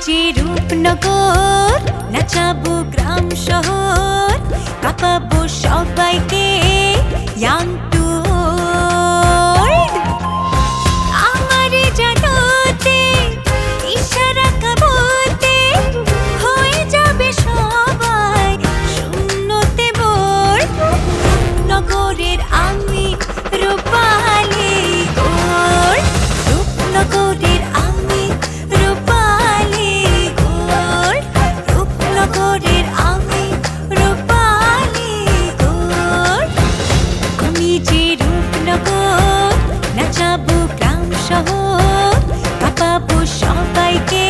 যে রূপনগর, নাচাবো গ্রাম শহর, কাঁপাবো সবাইকে ইয়াং টু ওল্ড। আমারে জানাতে ইশারা কাবতে হয়ে যাবে সবাই শূন্যতে বোর। নগরের আমি রূপালী গোর, রূপনগরের আমি রূপালী গোর, রূপনগরের আমি রূপালী গোর। আমি যে রূপনগর, নাচাবো গ্রাম শহর, কাঁপাবো সবাইকে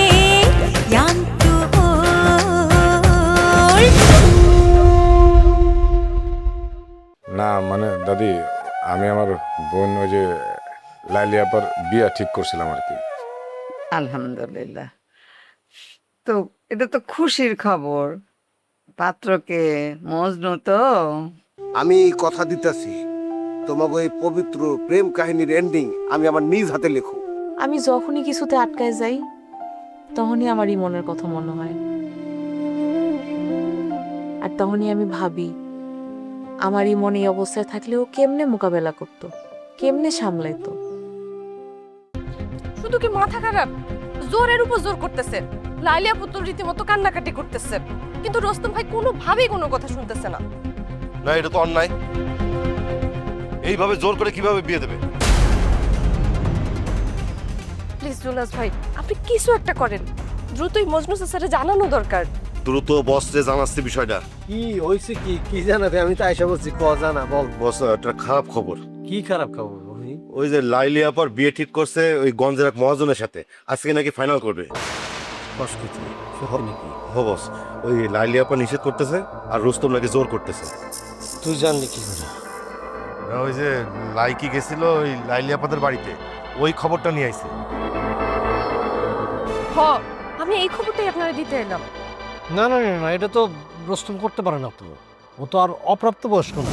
ইয়াং টু ওল্ড। না মানে দাদি, আমি আমার বোন ওই যে লাইলি আপার বিয়া ঠিক করছিলাম আর কি। আলহামদুলিল্লাহ। তো এটা তো খুশির খবর। পাত্রকে মজনু তো। আমি কথা দিতেছি, তোমাকে এই পবিত্র প্রেম কাহিনীর এন্ডিং আমি আমার নিজ হাতে লেখো। আমি যখনই কিছুতে আটকায় যাই তখনই আমার মনের কথা মনে হয়, আর তখনই আমি ভাবি আমার মনে এই অবস্থায় থাকলেও কেমনে মোকাবেলা করতো, কেমনে সামলাইতো। শুধু কি মাথা খারাপ? জোরের উপর জোর করতেছে, লাইলিয়া পুত্র রীতিমতো কান্নাকাটি করতেছে, কিন্তু রোস্তম ভাই কোনোভাবেই কোনো কথা শুনতেছে না। না, এটা তো অন্যায়। এইভাবে জোর করে কিভাবে বিয়ে দেবে? প্লিজ জুলাস ভাই, আপনি কিছু একটা করেন, দ্রুতই মজনু স্যারের জানানো দরকার। দ্রুত বসরে জানাচ্ছি বিষয়টা। কি হয়েছে? কি কি জানাবে? আমি তো আইসা বলছি, ক জানা বল। বস, একটা খারাপ খবর। কি খারাপ খবর? বলি ওই যে লাইলি আপার বিয়ে ঠিক করছে ওই গঞ্জের এক মহাজনের সাথে, আজকে নাকি ফাইনাল করবে। সত্যি নাকি? হো বস, ওই লাইলি আপা নিষেধ করতেছে আর রুস্তম নাকি জোর করতেছে। তুই জানলি কি করে? ওই যে লাইকি গেছিল ওই লাইলি আপাদের বাড়িতে, ওই খবরটা নিয়ে আইছে। হ, আমি এই খবরটাই আপনারা দিতে এলাম। না না না না, এটা তো রোস্তম করতে পারে না, তো ও তো আর অপ্রাপ্ত বয়স্ক না।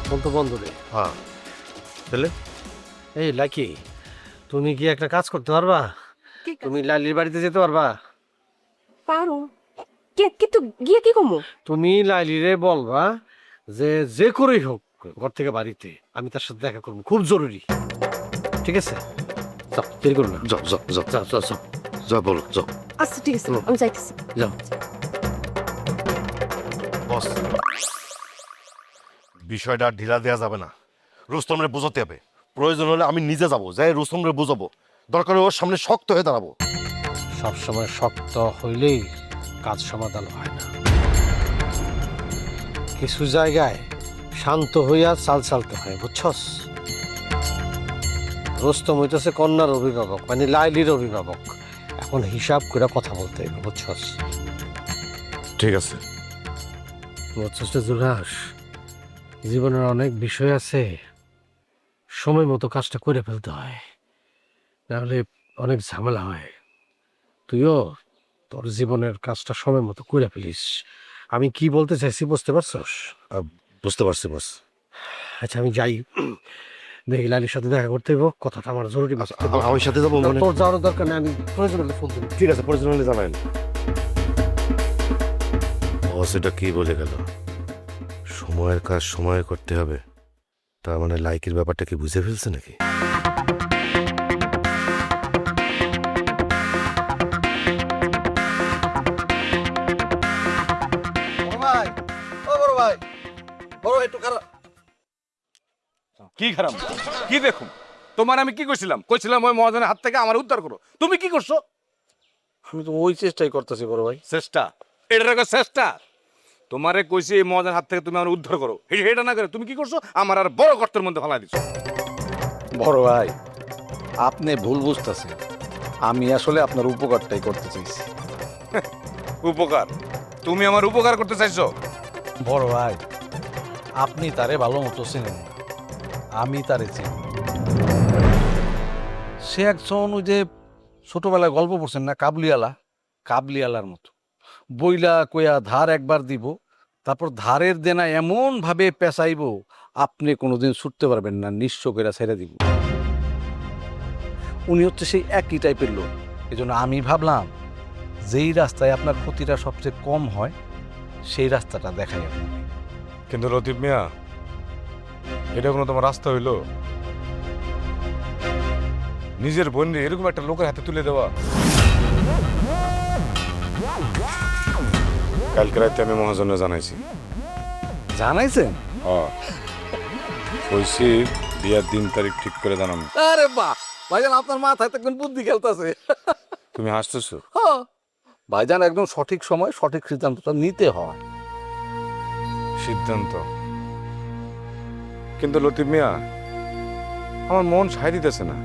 ফোন তো বন্ধ রে। হ্যাঁ, তাহলে এই লাকি, তুমি কি একটা কাজ করতে পারবা? তুমি লালির বাড়িতে যেতে পারবা? পারো, কিন্তু গিয়ে কি কমু? তুমি লাইলিরে বলবা যে যে করেই হোক ঘর থেকে বাড়িতে আমি তার সাথে দেখা করবো, খুব জরুরি। ঠিক আছে, যাও, দেরি করো না। যাও যাও যাও যাও যাও যাও যাও, বলো যাও। আচ্ছা ঠিক আছে, আমি যাইতেছি। যাও। বস, বিষয়টা আর ঢিলা দেওয়া যাবে না, রুস্তমরে বোঝাতে হবে। প্রয়োজন হলে আমি নিজে যাবো, যাই রুস্তমরে বোঝাবো, দরকার হলে ওর সামনে শক্ত হয়ে দাঁড়াবো। সবসময় শক্ত হইলেই কাজ সমাধান হয় না, কিছু জায়গায় শান্ত হইয়া চাল চালতে হয়, বুঝছস? রোস্তম হইতেছে কন্যার অভিভাবক, মানে লাইলির অভিভাবক। এখন হিসাব করে কথা বলতে হবে, বুঝছস? ঠিক আছে। বুঝছস তো জুলাস, জীবনের অনেক বিষয় আছে, সময় মতো কাজটা করে ফেলতে হয়, নাহলে অনেক ঝামেলা হয়। তুইও তোর জীবনের কাজটা সময় মতো করে ফেলিস। আমি কি বলতে চাইছি বুঝতে পারছস? বুঝতে পারছি বস। আচ্ছা আমি যাই, দেখি লালির সাথে দেখা করতে হইব, কথাটা আমার জরুরি। আমার সাথে যাবো মানে? তোর যাওয়ার দরকার নেই, আমি প্রয়োজন হলে ফোন দেবো। ঠিক আছে, প্রয়োজন হলে জানাইন। বস এটা কি বলে গেল? সময়ের কাজ সময়ে করতে হবে, তার মানে লাইকের ব্যাপারটা কি বুঝে ফেলছে নাকি? কি খারাপ? কি দেখুন তোমার, আমি কি করছিলাম? কইছিলাম ওই মহাজনের হাত থেকে আমার উদ্ধার করো, তুমি কি করছো? আমি তো ওই চেষ্টাই করতেছি বড় ভাই। চেষ্টা? এটা চেষ্টা? তোমারে কইছি এই মহাজনের হাত থেকে তুমি আমার উদ্ধার করো, এটা না করে তুমি কি করছো? আমার আর বড় গর্তের মধ্যে ফেলা দিছো। বড় ভাই, আপনি ভুল বুঝতেছেন, আমি আসলে আপনার উপকারটাই করতে চাইছি। উপকার? তুমি আমার উপকার করতে চাইছো? বড় ভাই, আপনি তারে ভালো মতো চেনেন না, আমি তারে চিনি। সে একজন ওই যে ছোটবেলায় গল্প পড়ছেন না, কাবলিওয়ালার মতো বইলা কইয়া ধার একবার দিব, তারপর ধারের দেনা এমন ভাবে পেঁচাইব আপনি কোনোদিন ছুটতে পারবেন না, নিঃস্ব করে ছেড়ে দিব। উনি হচ্ছে সেই একই টাইপের লোক। এই জন্য আমি ভাবলাম যেই রাস্তায় আপনার ক্ষতিটা সবচেয়ে কম হয় সেই রাস্তাটা দেখাই আপনাকে। কিন্তু লতিফ মিয়া, এটা কোনো তোমার রাস্তা হইলো? নিজের বোনরে এরকম একটা লোকের হাতে তুলে দেওয়া। কালকে রাতে আমি মহাজনে জানাইছি। জানাইছেন? কইছি বিয়ার দিন তারিখ ঠিক করে জানাম। আরে বাহ ভাইজান, আপনার মাথায় তো কোন বুদ্ধি খেলতেছে। তুমি হাসতেছো? ভাইজান, একদম সঠিক সময় সঠিক সিদ্ধান্তটা নিতে হয়। সিদ্ধান্ত? কিন্তু লতিফ মিয়া, আমার মন সায় দিতেছে না।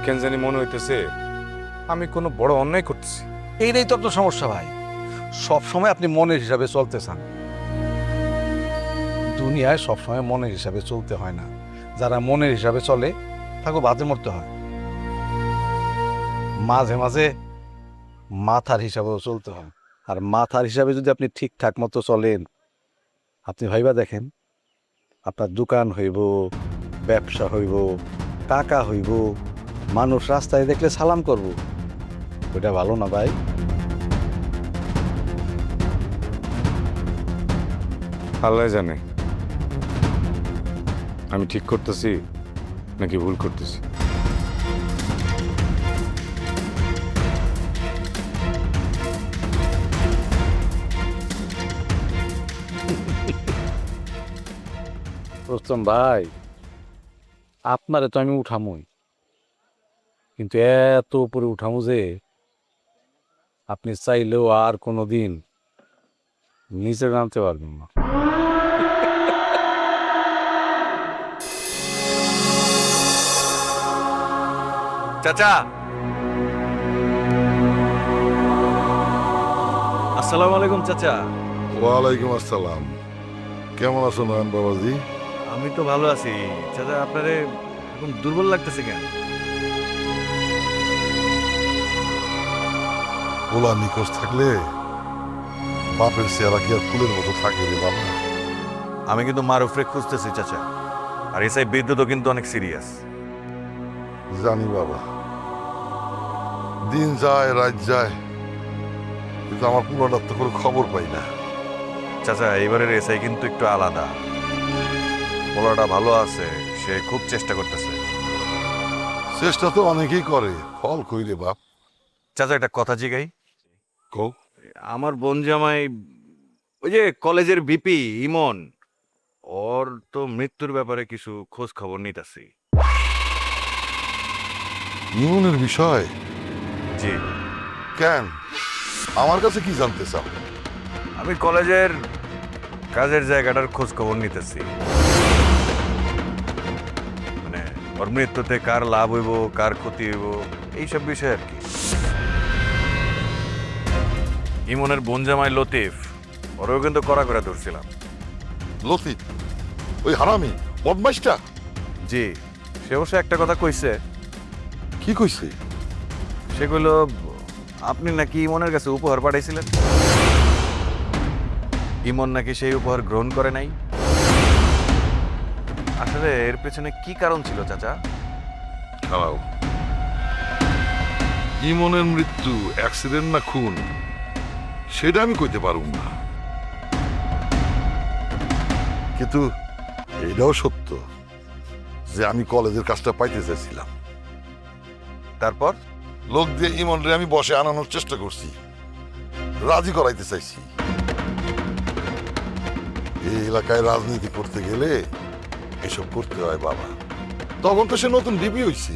কেন জানি মনে হইতেছে আমি কোনো বড় অন্যায় করতেছি। এইটাই তো আপনার সমস্যা ভাই, সবসময় আপনি মনের হিসাবে চলতে চান। দুনিয়ায় সবসময় মনের হিসাবে চলতে হয় না। যারা মনের হিসাবে চলে তাকে বাজে মরতে হয়। মাঝে মাঝে মাথার হিসাবেও চলতে হয়। আর মাথার হিসাবে যদি আপনি ঠিকঠাক মতো চলেন, আপনি ভাইবা দেখেন, আপনার দোকান হইব, ব্যবসা হইব, টাকা হইব, মানুষ রাস্তায় দেখলে সালাম করব। ওইটা ভালো না ভাই? আল্লাহ জানে আমি ঠিক করতেছি নাকি ভুল করতেছি। রোস্তম ভাই, আপনারে তো আমি উঠামই, কিন্তু এত উপরে উঠামো যে আপনি চাইলেও আর কোনোদিন নিচে নামতে পারবেন না। চাচা, আসসালামু আলাইকুম। চাচা, ওয়ালাইকুম আসসালাম। কেমন আছো নয়ন বাবাজি? আমি তো ভালো আছি। চাচা, আপনারে এখন দুর্বল লাগতেছে কেন? পোলা নিখোঁজ থাকলে বাপের চেহারা কি আর ফুলের মতো থাকে রে বাবা? আমি কিন্তু মারুফরে খুঁজতেছি চাচা, আর এসআই বিদ্যুৎও কিন্তু অনেক সিরিয়াস। জানি বাবা, দিন যায় রাত যায়, কিন্তু আমার পোলাটার তো কোনো খবর পাই না। চাচা, এবারের এসআই কিন্তু একটু আলাদা। পোলাটা ভালো আছে, সে খুব চেষ্টা করতেছে। চেষ্টা তো অনেকেই করে, ফল কই রে বাপ? চাচা, একটা কথা জিগাই। কও। আমার বোন জামাই, ওই যে কলেজের ভিপি ইমন, ওর তো মৃত্যুর ব্যাপারে কিছু খোঁজ খবর নিতেছি। ইমনের বিষয়? জি। কেন, আমার কাছে কি জানতে চাও? আমি কলেজের কাজের জায়গাটার খোঁজ খবর নিতেছি। মানে ওর মৃত্যুতে কার লাভ হইব, কার ক্ষতি হইব, এইসব বিষয় আর কি। ইমনের বোন জামাই লতিফ, ওরেও কিন্তু কড়া করে ধরছিলাম। লতিফ? ওই হারামি বদমাইশটা? জি। সে অবশ্য একটা কথা কইছে। কি কইছে? সে কইল আপনি নাকি ইমনের কাছে উপহার পাঠাইছিলেন, ইমন নাকি সেই উপহার গ্রহণ করে নাই। আসলে এর পেছনে কি কারণ ছিল চাচা? খারাপ। ইমনের মৃত্যু অ্যাক্সিডেন্ট না খুন সেটা আমি কইতে পারব না, কিন্তু এটাও সত্য যে আমি কলেজের কাজটা পাইতে চাইছিলাম। তারপর লোক দিয়ে ইমনরে আমি বসে আনানোর চেষ্টা করছি, রাজি করাইতে চাইছি। এই এলাকায় রাজনীতি করতে গেলে এসব করতে হয় বাবা। তখন তো সে নতুন ডিবি হইছে।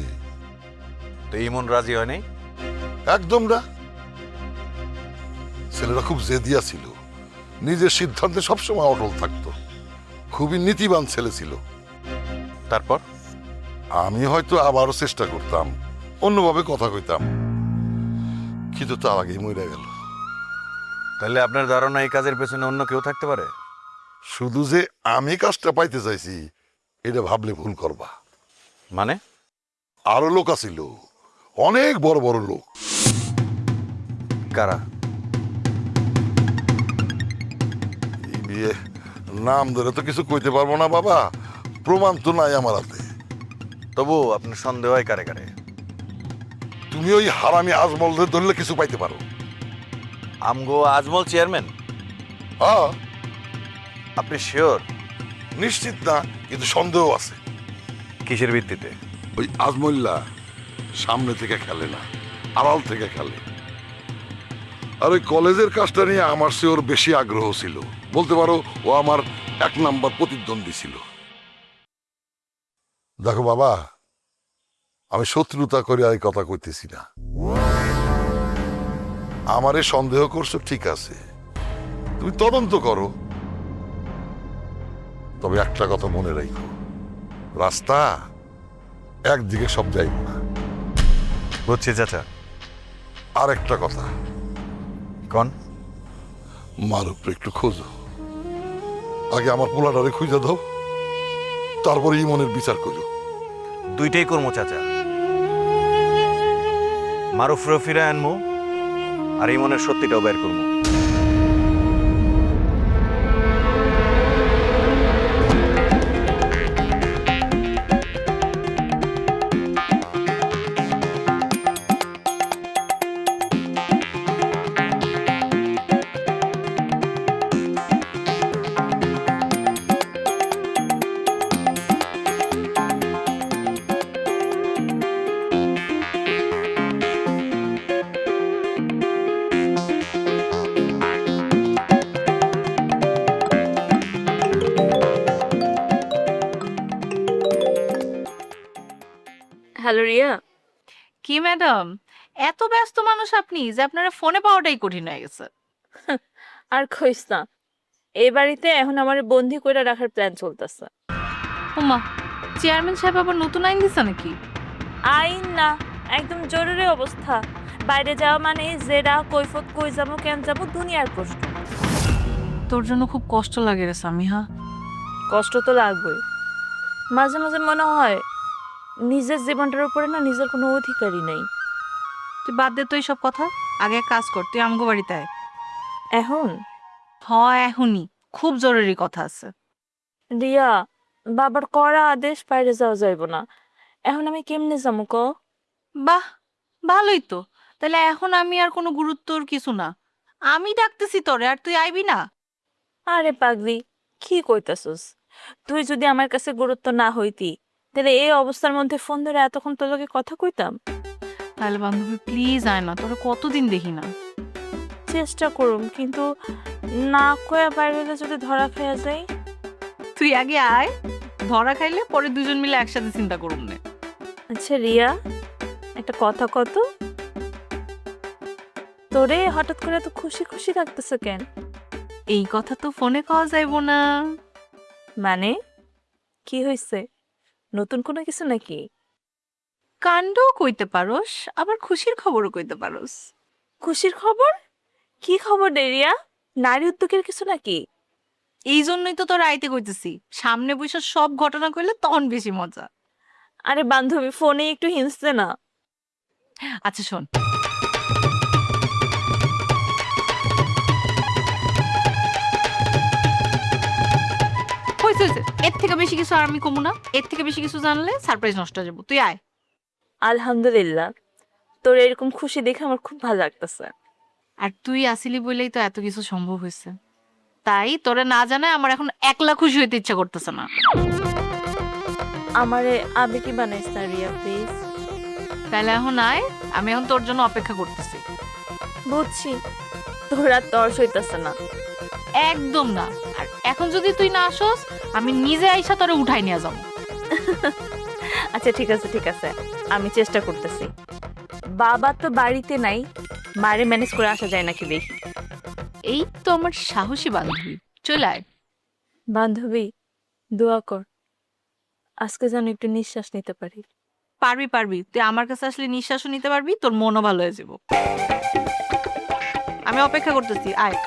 তো ইমন রাজি হয় নাই? একদম না। ছেলেরা খুব জেদিয়া ছিল, নিজের সিদ্ধান্তে সবসময় অটল থাকতো, খুবই নীতিবান ছেলে ছিল। তারপর আমি হয়তো আবারও চেষ্টা করতাম, অন্যভাবে কথা কইতাম, কিন্তু তার আগেই মরে গেল। তাহলে আপনার ধারণা এই কাজের পেছনে অন্য কেউ থাকতে পারে? শুধু যে আমি কাজটা পাইতে চাইছি এটা ভাবলে ভুল করবা। মানে? আরো লোক আছিল, অনেক বড় বড় লোক। কারা? ইয়ে নাম ধরে তো কিছু কইতে পারবো না বাবা, প্রমাণ তো নাই আমার হাতে। তবু আপনার সন্দেহ হয় কারে কারে? তুমি ওই হারামি আজমলদের ধরলে কিছু পাইতে পারো। আমগো আজমল চেয়ারম্যান? হ্যাঁ, আপনি শিওর? নিশ্চিত না, কিন্তু সন্দেহ আছে। কিসের ভিত্তিতে? ওই আজমল্লা সামনে থেকে খেলে না, আড়াল থেকে খেলে। আর ওই কলেজের কাজটা নিয়ে আমার চেয়ে ওর বেশি আগ্রহ ছিল। বলতে পারো ও আমার 1 নাম্বার প্রতিদ্বন্দ্বী ছিল। দেখো বাবা, আমি শত্রুতা করে আর এই কথা কইতেছি না। আমারে সন্দেহ করছো ঠিক আছে, তুমি তদন্ত করো। তবে একটা কথা মনে রাখো, রাস্তা একদিকে সব যাইব না। বুঝছি চাচা। আর একটা কথা, কোন? মার উপরে একটু খোঁজো। আগে আমার পোলাটারে খুঁজে দাও, তারপরে ইমনের বিচার করো। দুইটাই করবো চাচা। মারুফ রফিরা আনমু, আর ইমনের সত্যিটাও বের করবো। হ্যালো রিয়া। কি ম্যাডাম, এত ব্যস্ত মানুষ আপনি যে আপনারা ফোনে পাওয়াটাই কঠিন হয়ে গেছে। আর কইস না, এই বাড়িতে এখন আমার বন্দি করে রাখার প্ল্যান চলতেছে। উমা, চেয়ারম্যান সাহেব আবার নতুন আইন দিছে নাকি? আইন না, একদম জরুরি অবস্থা। বাইরে যাওয়া মানে জেরা, কৈফত, কই যাবো, কেন যাবো, দুনিয়ার প্রশ্ন। তোর জন্য খুব কষ্ট লাগে রে সামিহা। কষ্ট তো লাগবেই। মাঝে মাঝে মনে হয় নিজের জীবনটার উপরে না নিজের কোনো অধিকারই নেই। তুই বাদ দে তো এইসব কথা, আগে এক কাজ কর, তুই আমগো বাড়িতে আয়। এখন এখনই খুব জরুরি কথা আছে। রিয়া, বাবার কড়া আদেশ, বাইরে যাওয়া যাইব না। এখন আমি কেমনে যাবো ক? বাহ, ভালোই তো। তাহলে এখন আমি আর কোনো গুরুত্বর কিছু না, আমি ডাকতেছি তোরে, আর তুই আইবি না? আরে পাগলি, কি কইতাছস? তুই যদি আমার কাছে গুরুত্ব না হইতি, তাহলে এই অবস্থার মধ্যে ফোন ধরে এতক্ষণ তোর লগে কথা কইতাম? তাহলে বান্ধবী প্লিজ আয় না, তোরা কতদিন দেখি না। চেষ্টা করুম, কিন্তু না কয়া বাইরে হলে যদি ধরা খাইয়া যাই। তুই আগে আয়, ধরা খাইলে পরে দুজন মিলে একসাথে চিন্তা করুন নে। আচ্ছা রিয়া, একটা কথা কত, তোরে হঠাৎ করে এত খুশি খুশি লাগতেছে কেন? এই কথা তো ফোনে কওয়া যাইব না। মানে কি হইছে? নতুন কোনো কিছু নাকি? কাণ্ডও কইতে পারোস, আবার খুশির খবরও কইতে পারোস। খুশির খবর? কি খবর রে রিয়া? নারী উদ্যোগের কিছু নাকি? এই জন্যই তো তোর আইতে কইতেছি, সামনে বসে সব ঘটনা কইলে তখন বেশি মজা। আরে বান্ধবী, ফোনে একটু হিংসে না। আচ্ছা শোন, হইছে হইছে, এর থেকে বেশি কিছু আর আমি কমু না। এর থেকে বেশি কিছু জানলে সারপ্রাইজ নষ্ট হয়ে যাবো। তুই আয়। আলহামদুলিল্লাহ, তোর এরকম খুশি দেখে আমার খুব ভালো লাগতেছে। আর তুই আসিলি বলেই তো এত কিছু সম্ভব হয়েছে। তাই তোরে না জানায় আমার এখন একলা খুশি হইতে ইচ্ছা করতেছে না। আমারে আবেগী বানাইস না রিয়া, প্লিজ। তাহলে এখন আয়, আমি এখন তোর জন্য অপেক্ষা করতেছি। বুঝছি, তোর আর তর্স হইতেছে না। একদম না। আর এখন যদি তুই না আসস, আমি নিজে আইসা তোরে উঠাই নিয়ে যাবো। আচ্ছা ঠিক আছে ঠিক আছে, আমি চেষ্টা করতেছি। বাবা তো বাড়িতে নাই, মারে ম্যানেজ করে আসা যায় নাকি দেখি। এই তো আমার সাহসী বান্ধবী, চলে আয়। বান্ধবী, দোয়া কর আজকে যেন একটু নিঃশ্বাস নিতে পারি। পারবি পারবি, তুই আমার কাছে আসলে নিঃশ্বাসও নিতে পারবি, তোর মনও ভালো হয়ে যাব। আমি অপেক্ষা করতেছি, আয়।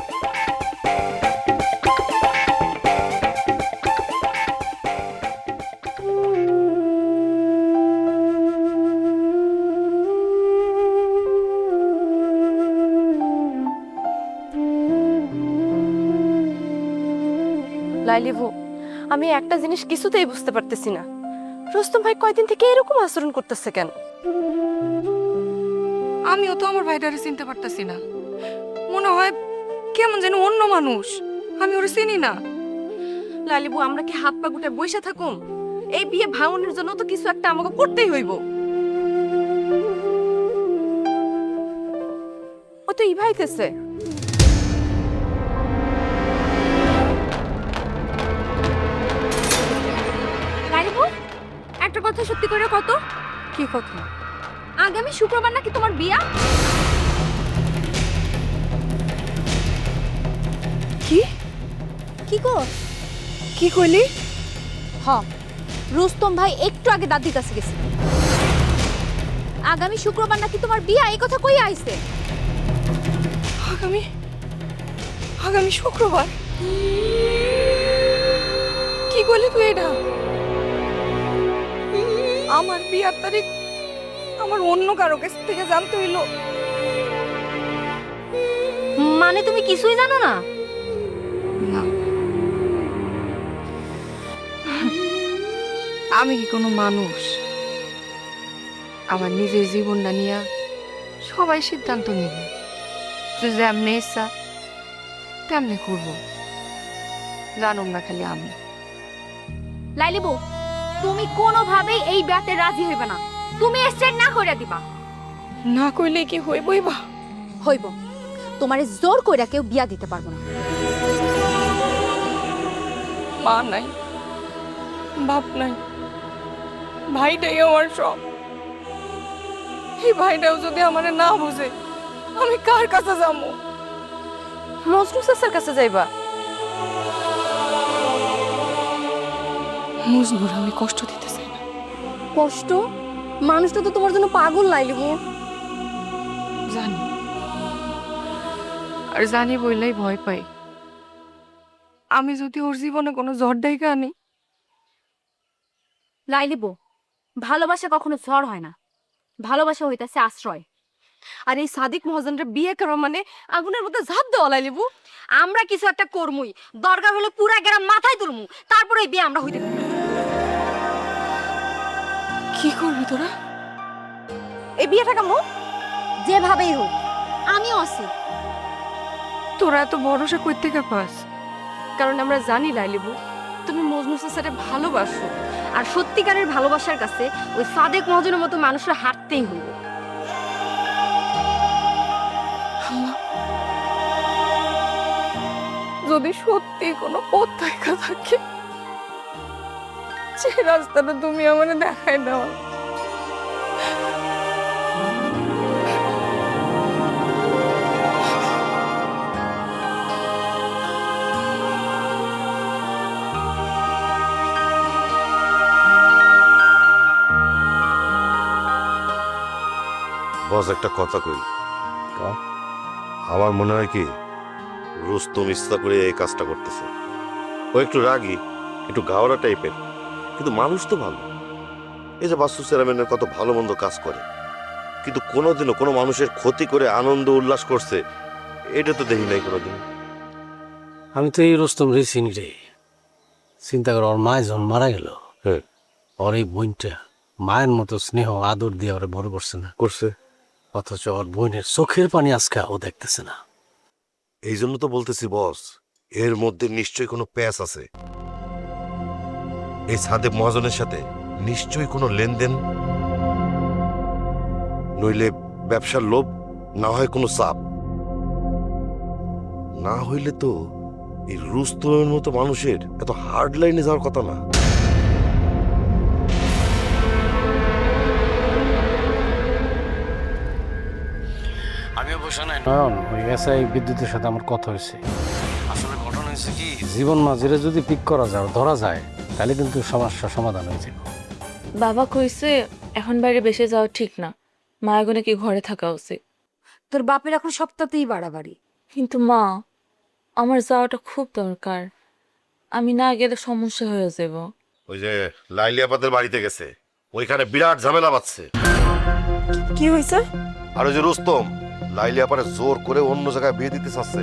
লাইলিবু, আমি একটা জিনিস কিছুতেই বুঝতে পারতেছি না, রুস্তম ভাই কয়দিন থেকে এরকম আচরণ করতেছে কেন? আমিও তো আমার ভাইটারে চিনতে পারতাছি না, মনে হয় কেমন যেন অন্য মানুষ, আমি ওরে চিনি না। লাইলিবু, আমরা কি হাত পা গুটে বসে থাকুম? এই বিয়ে ভাঙনের জন্য তো কিছু একটা আমাকে করতেই হইব। ও তো ইভাইতেছে। লাইলিবু, একটা কথা সত্যি করে কত? কি কথা? আগামী শুক্রবার নাকি তোমার বিয়া? কি কি গো? কি কইলি? হ, রুস্তম ভাই একটু আগে দাদির কাছে গেছে, আগামী শুক্রবার নাকি তোমার বিয়া, এই কথা কই আইছে? আগামী আগামী শুক্রবার? কি কইলি তুই এটা? আমার বিয়ার তারিখ আমার অন্য কারো কাছ থেকে জানতে হইলো? মানে তুমি কিছুই জানো না? না, আমি কি কোনো মানুষ? আমার নিজের জীবনটা নিয়ে সবাই সিদ্ধান্ত নেবে, যেমনি ইচ্ছা তেমনি করবো, জানুম না খালি আমি। লাইলিবু, তুমি কোনোভাবেই এই বিয়াতে রাজি হইবে না, তুমি স্ট্রেট না কইরা দিবা। না কইলে কি হইবই বা? হইব, তোমারে জোর কইরা কেউ বিয়া দিতে পারবো না। মা নাই, বাপ নাই, ভাইটাই আমার সব। এই ভাইটাও যদি আমারে না বুঝে, আমি কার কাছে যাবো? মজনু চাচার কাছে যাইবা? মজনুর আমি কষ্ট দিতে চাই না। কষ্ট? মানুষটা তো তোমার জন্য পাগল লাইলিবু। জানি, আর জানি বললেই ভয় পাই। আমি যদি ওর জীবনে কোনো ঝড় ডাইকা আনি। লাইলিবু, ভালোবাসা কখনো ঝড় হয় না, ভালোবাসা হইতাছে আশ্রয়। আর এই সাদিক মহাজনের বিয়ে করা মানে আগুনের মধ্যে ঝাঁপ দেওয়া। লাইলিবু, আমরা কিছু একটা করমুই, দরকার হলে পুরা গ্রাম মাথায় তুলমু, তারপরে এই বিয়ে আমরা হইতে দেব। কি করবি তোরা? এই বিয়েটা কেমন যেভাবেই হোক, আমিও আছি। তোরা এত ভরসা কই থেকে পাস? কারণ আমরা জানি লাইলিবু, তুমি মজনু চাচারে ভালোবাসো, আর সত্যিকারের ভালোবাসার কাছে ওই সাদেক মহাজনের মতো মানুষরা হাঁটতেই হইব। যদি সত্যি কোনো পথ দেখা থাকে, যে রাস্তাটা তুমি আমাকে দেখায় দাও। বস, একটা কথা কই। আমার মনে হয় কি রুস্তম ইচ্ছা করে এই কাজটা করতেছে। ও একটু রাগী, একটু গাওয়ারা টাইপের, কিন্তু মানুষ তো ভালো। এই যে বাস্তু চেয়ারম্যানের কত ভালো মন্দ কাজ করে, কিন্তু কোনোদিনও কোনো মানুষের ক্ষতি করে আনন্দ উল্লাস করছে এটা তো দেখি নাই কোনোদিন। আমি তো এই রুস্তম রে চিনি রে। চিন্তা কর, ওর মায় যখন মারা গেল, হ্যাঁ, ওর এই বোনটা মায়ের মতো স্নেহ আদর দিয়ে ওরে বড় করছে না? করছে। অথচ ওর বোনের চোখের পানি আজকে ও দেখতেছে না। এই জন্য তো বলতেছি বস, এর মধ্যে নিশ্চয়ই কোনো প্যাচ আছে। এই সাদেক মহাজনের সাথে নিশ্চয়ই কোনো লেনদেন, নইলে ব্যবসার লোভ, না হয় কোনো চাপ। না হইলে তো এই রুস্তমের মতো মানুষের এত হার্ড লাইনে যাওয়ার কথা না। আমি অবশ্য নাই নয়ন, ওই এসআই বিদ্যুতের সাথে আমার কথা হয়েছে। আসলে ঘটনা হয়েছে কি, জীবন মাঝিরে যদি পিক করা যায়, ধরা যায়, তাহলে কিন্তু সমস্যা সমাধান হয়ে যাবে। বাবা কইছে এখন বাইরে বেশি যাওয়া ঠিক না, মায়াগুনে কি ঘরে থাকা উচিত। তোর বাপের এখন সপ্তাহতেই বাড়াবাড়ি। কিন্তু মা, আমার যাওয়াটা খুব দরকার, আমি না গেলে সমস্যা হয়ে যাব। ওই যে লাইলি আপাদের বাড়িতে গেছে, ওইখানে বিরাট ঝামেলা বাঁধছে। কি হয়েছে? আর ওই যে রুস্তম লাইলি আপারে জোর করে অন্য জায়গায় বিয়ে দিতে চাচ্ছে।